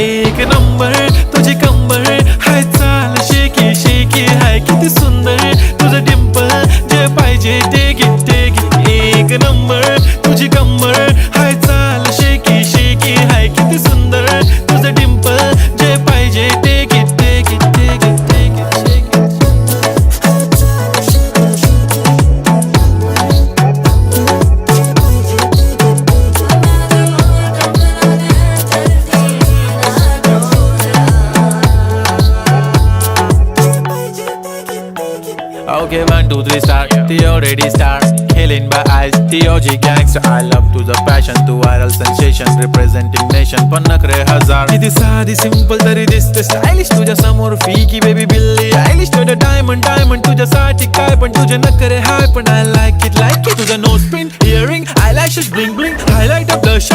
एक नंबर तुझी कंबर हाय चाल शेकी शेकी हाय किती सुंदर तुझं डिंपल जे पाहिजे ते घे एक नंबर तुझी कंबर हाय चाल शेकी शेकी हाय किती सुंदर तुझं डिंपल जे पाहिजे ते घे Okay, 1, 2, 3 start. The already start. Killing by eyes. The OG gangster. I love to the passion, to viral sensation, representing nation. पण नखरे हजार. किती साधी simple तरी दिसते stylish. तुझ्या समोर फीकी baby बिल्ली आयलिश. तुझं diamond तुझ्यासाठी काय पण तुझे नखरे हाय पण I like it. तुझं nose pin, earring, eyelashes, bling bling, highlight of blush.